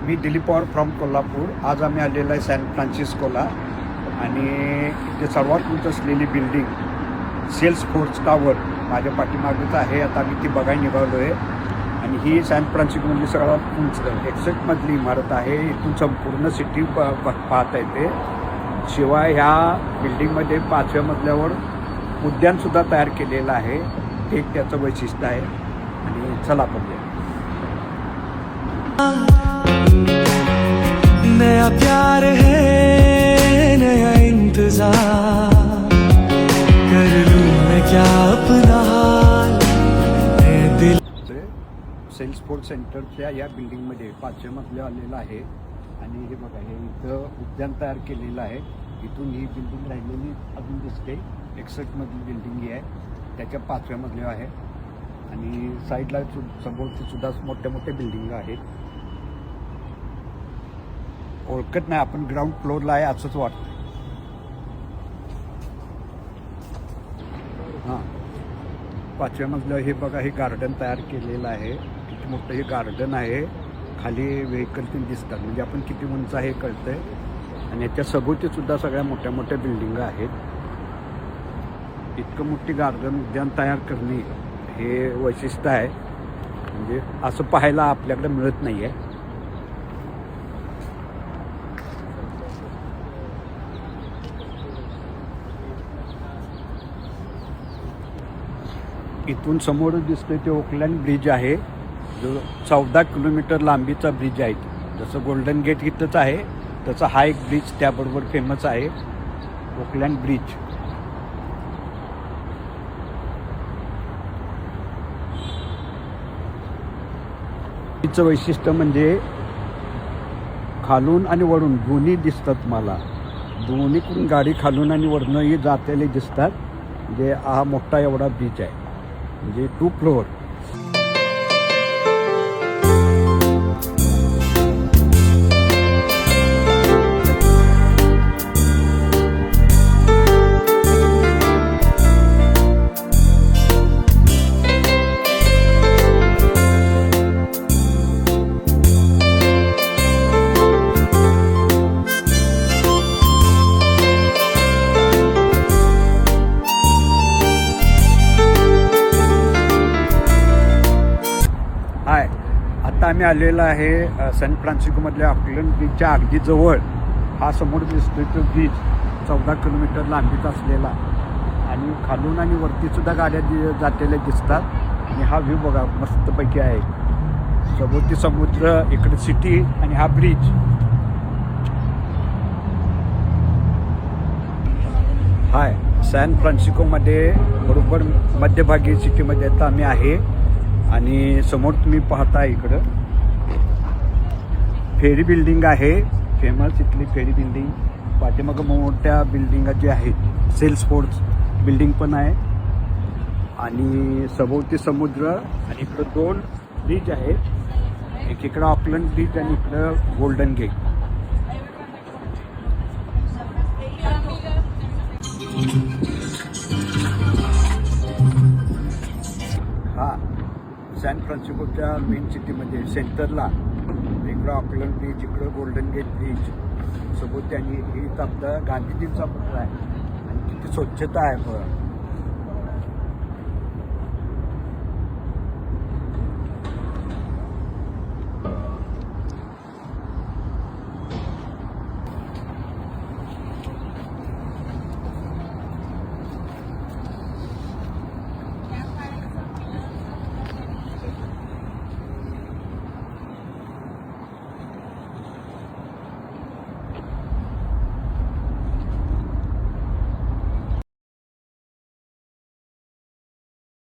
मी Dilip Pawar from Kolhapur. आज आम्ही आलेलो आहे सॅन फ्रान्सिस्कोला आणि इथे सर्वात उंच असलेली बिल्डिंग सेल्स फोर्स टावर माझ्या पाठीमागेच आहे. आता आम्ही ती बघायला निघालो आहे आणि ही सॅन फ्रान्सिस्कोमधली सर्वात उंच 61 मजली इमारत आहे. इथून संपूर्ण सिटी पाहता येते. शिवाय ह्या बिल्डिंगमध्ये 5व्या मजल्यावर उद्यानसुद्धा तयार केलेलं आहे. ते एक त्याचं वैशिष्ट्य आहे. आणि चला बघूया. नया प्यार है नया इंतजार कर लूं मैं क्या अपना हाल है दिल. सेल्स फोर्स सेंटरच्या या बिल्डिंगमध्ये 5व्या मजल्यावर आलेलं आहे आणि हे बघा हे इथं उद्यान तयार केलेलं आहे. इथून ही बिल्डिंग राहिलेली अजून दिसते. 61 मधली बिल्डिंग ही आहे. त्याच्या 5व्या मजल्यावर आहे आणि साईडला समोरची सुद्धा मोठ्या मोठ्या बिल्डिंग आहेत. ओळखत नाही आपण ग्राउंड फ्लोअरला आहे असंच वाटतं. हां 5व्या मजल्यावर हे बघा हे गार्डन तयार केलेलं आहे. किती मोठं हे गार्डन आहे. खाली व्हेकल पण दिसतात म्हणजे आपण किती उंच आहे कळतंय. आणि याच्या सभोवती सुद्धा सगळ्या मोठ्या मोठ्या बिल्डिंग आहेत. इतकं मोठी गार्डन उद्यान तयार करणे हे वैशिष्ट्य आहे. म्हणजे असं पाहायला आपल्याकडे मिळत नाही आहे. इथून समोर दिसतोय ते ओकलँड ब्रिज आहे जो 14 किलोमीटर लांबीचा ब्रिज आहे. जसं गोल्डन गेट इथंच आहे तसं हा एक ब्रिज त्याबरोबर फेमस आहे ओकलँड ब्रिज. तिचं वैशिष्ट्य म्हणजे खालून आणि वरून दोन्ही दिसतात मला. दोन्हीकडून गाडी खालून आणि वरूनही जातेले दिसतात. म्हणजे हा मोठा एवढा ब्रिज आहे म्हणजे 2 फ्लोअर. आता आम्ही आलेलो आहे सॅन फ्रान्सिस्कोमधल्या ऑकलंड बीचच्या अगदी जवळ. हा समोर दिसतोय तो बीच 14 किलोमीटर लांबीचा असलेला आणि खालून आणि वरतीसुद्धा गाड्या जातेल्या दिसतात. आणि हा व्ह्यू बघा मस्तपैकी आहे. सभोवती समुद्र, इकडे सिटी आणि हा ब्रिज. हाय सॅन फ्रान्सिस्कोमध्ये बरोबर मध्यभागी सिटीमध्ये आता आम्ही आहे आणि समोर तुम्ही पाहता इकडं फेरी बिल्डिंग आहे. फेमस इथली फेरी बिल्डिंग. पाठीमागं मोठ्या बिल्डिंगा जी आहेत सेल्स फोर्स बिल्डिंग पण आहे आणि सभोवती समुद्र आणि इकडं 2 ब्रिज आहेत. एक इकडं ऑकलंड ब्रिज आणि इकडं गोल्डन गेट. हा सॅन फ्रान्सिस्कोच्या मेन सिटीमध्ये सेंटरला इकडं ऑकलंड बीच, इकडं गोल्डन गेट बीच सोबत. आणि हे आपलं गांधीजींचा पुतळा आहे आणि किती स्वच्छता आहे.